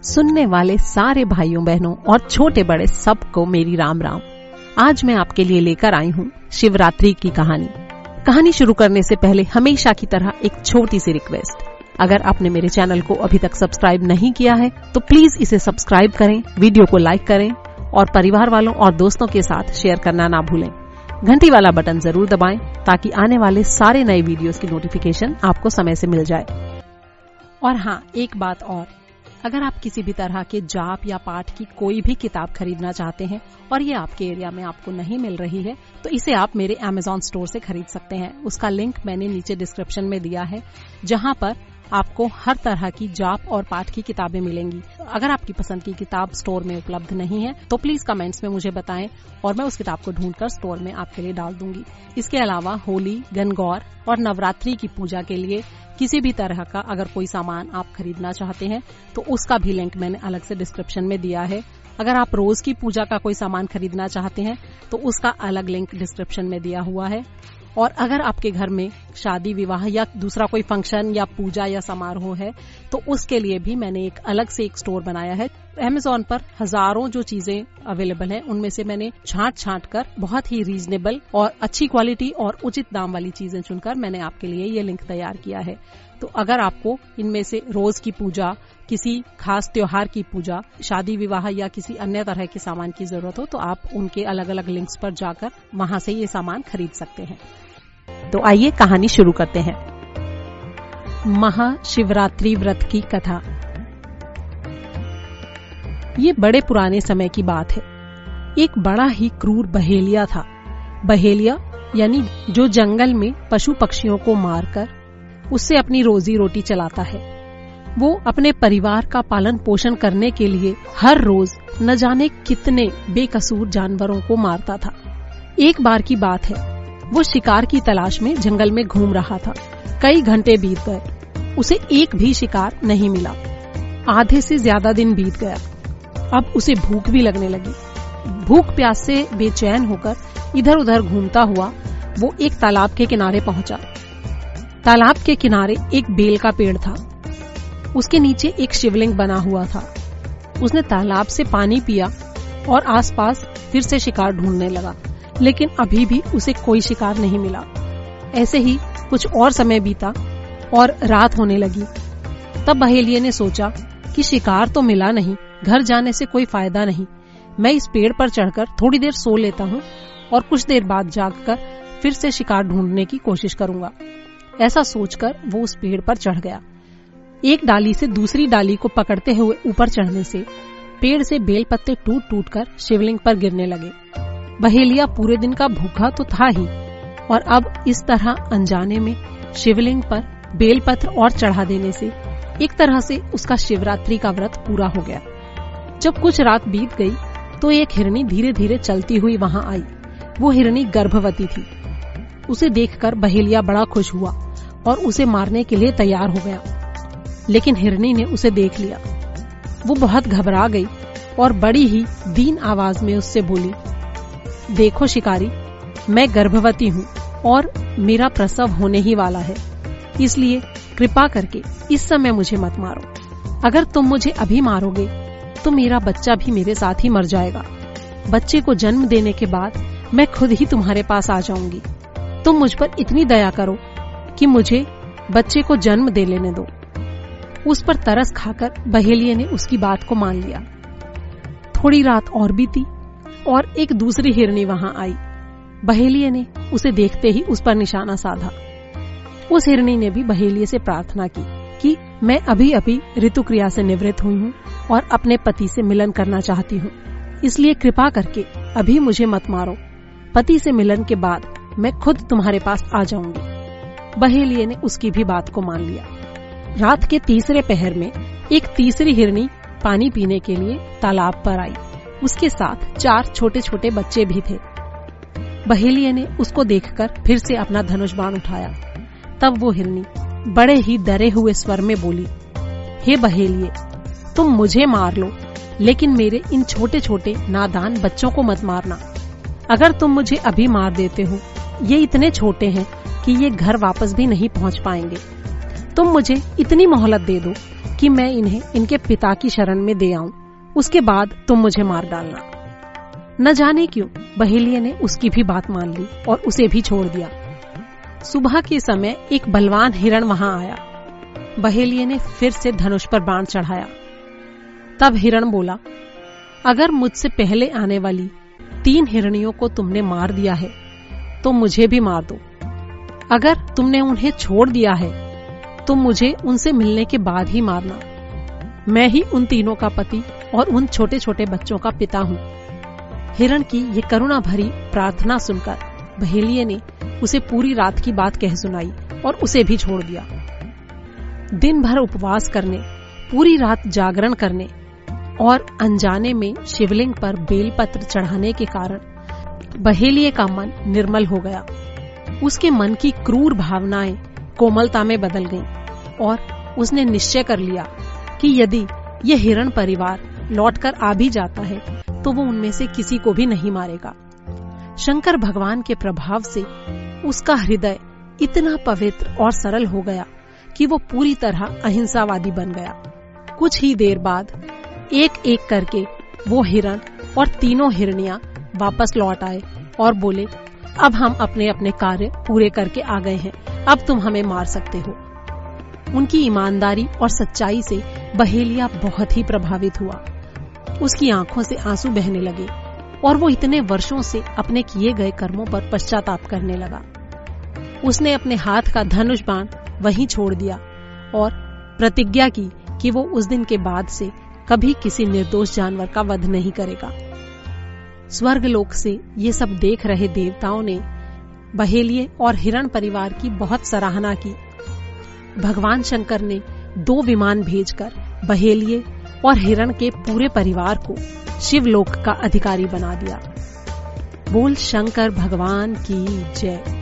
सुनने वाले सारे भाइयों बहनों और छोटे बड़े सबको मेरी राम राम। आज मैं आपके लिए लेकर आई हूँ शिवरात्रि की कहानी। कहानी शुरू करने से पहले हमेशा की तरह एक छोटी सी रिक्वेस्ट, अगर आपने मेरे चैनल को अभी तक सब्सक्राइब नहीं किया है तो प्लीज इसे सब्सक्राइब करें, वीडियो को लाइक करें और परिवार वालों और दोस्तों के साथ शेयर करना ना भूलें। घंटी वाला बटन जरूर दबाएं ताकि आने वाले सारे नए वीडियोस की नोटिफिकेशन आपको समय से मिल जाए। और हाँ, एक बात और, अगर आप किसी भी तरह के जाप या पाठ की कोई भी किताब खरीदना चाहते हैं और ये आपके एरिया में आपको नहीं मिल रही है तो इसे आप मेरे Amazon स्टोर से खरीद सकते हैं। उसका लिंक मैंने नीचे डिस्क्रिप्शन में दिया है, जहां पर आपको हर तरह की जाप और पाठ की किताबें मिलेंगी। अगर आपकी पसंद की किताब स्टोर में उपलब्ध नहीं है तो प्लीज कमेंट्स में मुझे बताएं और मैं उस किताब को ढूंढकर स्टोर में आपके लिए डाल दूंगी। इसके अलावा होली, गणगौर और नवरात्रि की पूजा के लिए किसी भी तरह का अगर कोई सामान आप खरीदना चाहते हैं तो उसका भी लिंक मैंने अलग से डिस्क्रिप्शन में दिया है। अगर आप रोज की पूजा का कोई सामान खरीदना चाहते हैं तो उसका अलग लिंक डिस्क्रिप्शन में दिया हुआ है। और अगर आपके घर में शादी, विवाह या दूसरा कोई फंक्शन या पूजा या समारोह है तो उसके लिए भी मैंने एक अलग से एक स्टोर बनाया है। Amazon पर हजारों जो चीजें अवेलेबल हैं उनमें से मैंने छांट कर बहुत ही रीजनेबल और अच्छी क्वालिटी और उचित दाम वाली चीजें चुनकर मैंने आपके लिए ये लिंक तैयार किया है। तो अगर आपको इनमें से रोज की पूजा, किसी खास त्योहार की पूजा, शादी विवाह या किसी अन्य तरह के सामान की जरूरत हो तो आप उनके अलग अलग लिंक्स पर जाकर वहां से ये सामान खरीद सकते हैं। तो आइए कहानी शुरू करते हैं। महाशिवरात्रि व्रत की कथा। ये बड़े पुराने समय की बात है। एक बड़ा ही क्रूर बहेलिया था। बहेलिया यानी जो जंगल में पशु पक्षियों को मारकर उससे अपनी रोजी रोटी चलाता है। वो अपने परिवार का पालन पोषण करने के लिए हर रोज न जाने कितने बेकसूर जानवरों को मारता था। एक बार की बात है, वो शिकार की तलाश में जंगल में घूम रहा था। कई घंटे बीत गए, उसे एक भी शिकार नहीं मिला। आधे से ज्यादा दिन बीत गया। अब उसे भूख भी लगने लगी। भूख प्यास से बेचैन होकर इधर उधर घूमता हुआ वो एक तालाब के किनारे पहुंचा। तालाब के किनारे एक बेल का पेड़ था। उसके नीचे एक शिवलिंग बना हुआ था। उसने तालाब से पानी पिया और आसपास फिर से शिकार ढूंढने लगा, लेकिन अभी भी उसे कोई शिकार नहीं मिला। ऐसे ही कुछ और समय बीता और रात होने लगी। तब बहेलिये ने सोचा कि शिकार तो मिला नहीं, घर जाने से कोई फायदा नहीं। मैं इस पेड़ पर चढ़कर थोड़ी देर सो लेता हूँ और कुछ देर बाद जागकर फिर से शिकार ढूंढने की कोशिश करूंगा। ऐसा सोचकर वो उस पेड़ पर चढ़ गया। एक डाली से दूसरी डाली को पकड़ते हुए ऊपर चढ़ने से पेड़ से बेल पत्ते टूट टूट कर शिवलिंग पर गिरने लगे। बहेलिया पूरे दिन का भूखा तो था ही और अब इस तरह अनजाने में शिवलिंग पर बेलपत्र और चढ़ा देने से एक तरह से उसका शिवरात्रि का व्रत पूरा हो गया। जब कुछ रात बीत गई तो एक हिरनी धीरे धीरे चलती हुई वहां आई। वो हिरनी गर्भवती थी। उसे देखकर बहेलिया बड़ा खुश हुआ और उसे मारने के लिए तैयार हो गया, लेकिन हिरनी ने उसे देख लिया। वो बहुत घबरा गई और बड़ी ही दीन आवाज में उससे बोली, देखो शिकारी, मैं गर्भवती हूँ और मेरा प्रसव होने ही वाला है, इसलिए कृपा करके इस समय मुझे मत मारो। अगर तुम मुझे अभी मारोगे तो मेरा बच्चा भी मेरे साथ ही मर जाएगा। बच्चे को जन्म देने के बाद मैं खुद ही तुम्हारे पास आ जाऊंगी। तुम मुझ पर इतनी दया करो कि मुझे बच्चे को जन्म दे लेने दो। उस पर तरस खाकर बहेलिये ने उसकी बात को मान लिया। थोड़ी रात और बीती और एक दूसरी हिरनी वहां आई। बहेलिये ने उसे देखते ही उस पर निशाना साधा। उस हिरनी ने भी बहेलिये से प्रार्थना की कि मैं अभी अभी ऋतुक्रिया से निवृत्त हुई हूँ और अपने पति से मिलन करना चाहती हूँ, इसलिए कृपा करके अभी मुझे मत मारो। पति से मिलन के बाद मैं खुद तुम्हारे पास आ जाऊंगी। बहेलिये ने उसकी भी बात को मान लिया। रात के तीसरे पहर में एक तीसरी हिरनी पानी पीने के लिए तालाब पर आई। उसके साथ 4 छोटे छोटे बच्चे भी थे। बहेलिये ने उसको देखकर फिर से अपना धनुष बाण उठाया। तब वो हिरनी बड़े ही डरे हुए स्वर में बोली, हे बहेलिये, तुम मुझे मार लो, लेकिन मेरे इन छोटे छोटे नादान बच्चों को मत मारना। अगर तुम मुझे अभी मार देते हो, ये इतने छोटे हैं कि ये घर वापस भी नहीं पहुंच पाएंगे। तुम मुझे इतनी मोहलत दे दो कि मैं इन्हें इनके पिता की शरण में दे आऊं, उसके बाद तुम मुझे मार डालना। न जाने क्यों बहेलिये ने उसकी भी बात मान ली और उसे भी छोड़ दिया। सुबह के समय एक बलवान हिरण वहां आया। बहेलिये ने फिर से धनुष पर बाण चढ़ाया। तब हिरण बोला, अगर मुझसे पहले आने वाली 3 हिरणियों को तुमने मार दिया है तो मुझे भी मार दो। अगर तुमने उन्हें छोड़ दिया है तो मुझे उनसे मिलने के बाद ही मारना। मैं ही उन तीनों का पति और उन छोटे छोटे बच्चों का पिता हूँ। हिरण की ये करुणा भरी प्रार्थना सुनकर बहेलिये ने उसे पूरी रात की बात कह सुनाई और उसे भी छोड़ दिया। दिन भर उपवास करने, पूरी रात जागरण करने और अनजाने में शिवलिंग पर बेलपत्र चढ़ाने के कारण बहेलिये का मन निर्मल हो गया। उसके मन की क्रूर भावनाएं कोमलता में बदल गईं और उसने निश्चय कर लिया कि यदि ये हिरण परिवार लौटकर आ भी जाता है तो वो उनमें से किसी को भी नहीं मारेगा। शंकर भगवान के प्रभाव से उसका हृदय इतना पवित्र और सरल हो गया कि वो पूरी तरह अहिंसावादी बन गया। कुछ ही देर बाद एक एक करके वो हिरण और तीनों हिरनियां वापस लौट आए और बोले, अब हम अपने अपने कार्य पूरे करके आ गए हैं, अब तुम हमें मार सकते हो। उनकी ईमानदारी और सच्चाई से बहेलिया बहुत ही प्रभावित हुआ। उसकी आंखों से आंसू बहने लगे और वो इतने वर्षों से अपने किए गए कर्मों पर पश्चाताप करने लगा। उसने अपने हाथ का धनुष बाण वहीं छोड़ दिया और प्रतिज्ञा की कि वो उस दिन के बाद से कभी किसी निर्दोष जानवर का वध नहीं करेगा। स्वर्गलोक से ये सब देख रहे देवताओं ने बहेलिये और हिरण परिवार की बहुत सराहना की। भगवान शंकर ने 2 विमान भेजकर बहेलिये और हिरण के पूरे परिवार को शिवलोक का अधिकारी बना दिया। बोल शंकर भगवान की जय।